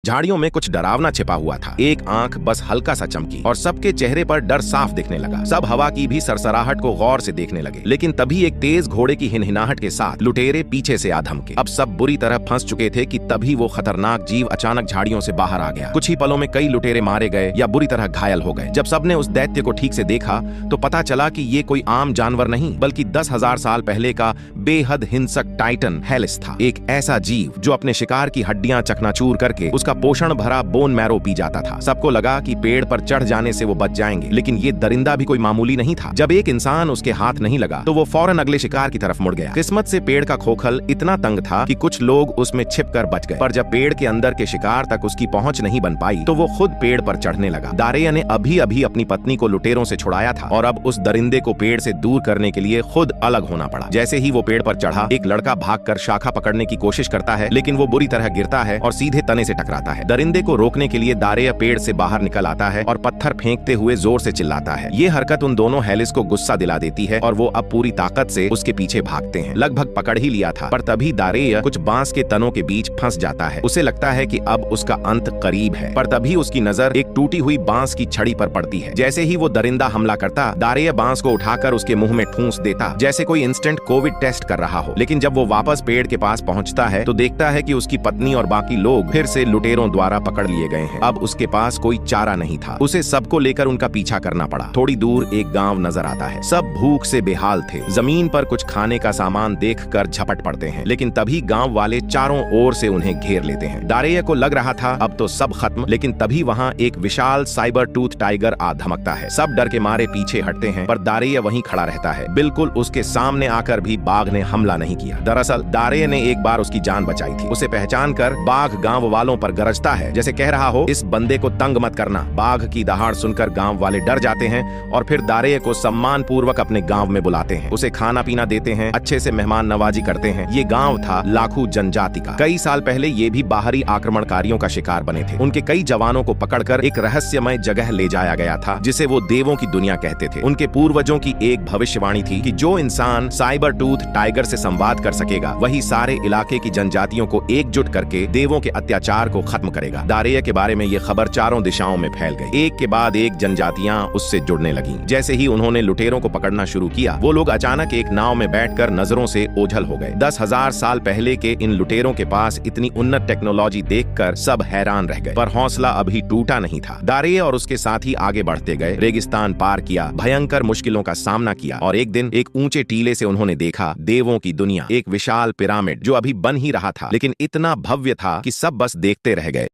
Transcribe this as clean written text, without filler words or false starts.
झाड़ियों में कुछ डरावना छिपा हुआ था। एक आंख बस हल्का सा चमकी और सबके चेहरे पर डर साफ दिखने लगा। सब हवा की भी सरसराहट को गौर से देखने लगे, लेकिन तभी एक तेज घोड़े की हिनहिनाहट के साथ लुटेरे पीछे से आ धमके। अब सब बुरी तरह फंस चुके थे कि तभी वो खतरनाक जीव अचानक झाड़ियों से बाहर आ गया। कुछ ही पलों में कई लुटेरे मारे गए या बुरी तरह घायल हो गए। जब सबने उस दैत्य को ठीक से देखा तो पता चला कि ये कोई आम जानवर नहीं बल्कि 10,000 साल पहले का बेहद हिंसक टाइटन हेलिस था। एक ऐसा जीव जो अपने शिकार की हड्डियां चकनाचूर करके उसका पोषण भरा बोन मैरो पी जाता था। सबको लगा कि पेड़ पर चढ़ जाने से वो बच जाएंगे, लेकिन ये दरिंदा भी कोई मामूली नहीं था। जब एक इंसान उसके हाथ नहीं लगा तो वो फौरन अगले शिकार की तरफ मुड़ गया। किस्मत से पेड़ का खोखल इतना तंग था कि कुछ लोग उसमें छिपकर बच गए, पर जब पेड़ के अंदर के शिकार तक उसकी पहुंच नहीं बन पाई तो वो खुद पेड़ पर चढ़ने लगा। दारेया ने अभी अभी अपनी पत्नी को लुटेरों से छुड़ाया था और अब उस दरिंदे को पेड़ से दूर करने के लिए खुद अलग होना पड़ा। जैसे ही वो पेड़ पर चढ़ा, एक लड़का भागकर शाखा पकड़ने की कोशिश करता है, लेकिन वो बुरी तरह गिरता है और सीधे तने से टकराता है। दरिंदे को रोकने के लिए दारेया पेड़ से बाहर निकल आता है और पत्थर फेंकते हुए जोर से चिल्लाता है। ये हरकत उन दोनों हेलिस को गुस्सा दिला देती है और वो अब पूरी ताकत से उसके पीछे भागते हैं। लगभग पकड़ ही लिया था, पर तभी दारेया कुछ बांस के तनों के बीच फंस जाता है। उसे लगता है कि अब उसका अंत करीब है, पर तभी उसकी नजर एक टूटी हुई बांस की छड़ी पर पड़ती है। जैसे ही वो दरिंदा हमला करता, दारेया बांस को उठाकर उसके मुंह में ठूंस देता, जैसे कोई इंस्टेंट कोविड टेस्ट कर रहा हो। लेकिन जब वो वापस पेड़ के पास पहुंचता है तो देखता है कि उसकी पत्नी और बाकी लोग फिर से लुटेरों द्वारा पकड़ लिए गए हैं। अब उसके पास कोई चारा नहीं था। उसे सबको लेकर उनका पीछा करना पड़ा। थोड़ी दूर एक गांव नजर आता है। सब भूख से बेहाल थे। जमीन पर कुछ खाने का सामान देखकर झपट पड़ते हैं, लेकिन तभी गांव वाले चारों ओर से उन्हें घेर लेते हैं। दारेया को लग रहा था अब तो सब खत्म, लेकिन तभी वहां एक विशाल साइबर टूथ टाइगर आ धमकता है। सब डर के मारे पीछे हटते हैं, पर दारेया वहीं खड़ा रहता है। बिल्कुल उसके सामने आकर भी बाघ ने हमला नहीं किया। दरअसल दारेया ने एक बार उसकी जान बचाई थी। उसे पहचान कर बाघ गांव वालों पर गरजता है, जैसे कह रहा हो इस बंदे को तंग मत करना। बाघ की दहाड़ सुनकर गांव वाले डर जाते हैं और फिर दारेया को सम्मान पूर्वक अपने गांव में बुलाते हैं। उसे खाना पीना देते हैं, अच्छे से मेहमान नवाजी करते हैं। ये गांव था लाखू जनजाति का। कई साल पहले ये भी बाहरी आक्रमणकारियों का शिकार बने थे। उनके कई जवानों को पकड़कर एक रहस्यमय जगह ले जाया गया था, जिसे वो देवों की दुनिया कहते थे। उनके पूर्वजों की एक भविष्यवाणी थी कि जो इंसान साइबर टूथ टाइगर से संवाद कर सकेगा, वही सारे इलाके की जनजातियों को एकजुट करके देवों के अत्याचार को खत्म करेगा। दारेया के बारे में ये खबर चारों दिशाओं में फैल गई। एक के बाद एक जनजातियां उससे जुड़ने लगीं। जैसे ही उन्होंने लुटेरों को पकड़ना शुरू किया, वो लोग अचानक एक नाव में बैठकर नजरों से ओझल हो गए। 10,000 साल पहले के इन लुटेरों के पास इतनी उन्नत टेक्नोलॉजी देखकर सब हैरान रह गए, पर हौसला अभी टूटा नहीं था। दारेया और उसके साथी आगे बढ़ते गए, रेगिस्तान पार किया, भयंकर मुश्किलों का सामना किया और एक दिन एक ऊंचे टीले से उन्होंने देखा देवों की दुनिया, एक विशाल पिरामिड जो अभी बन ही रहा था, लेकिन इतना भव्य था कि सब बस देखते रह गए।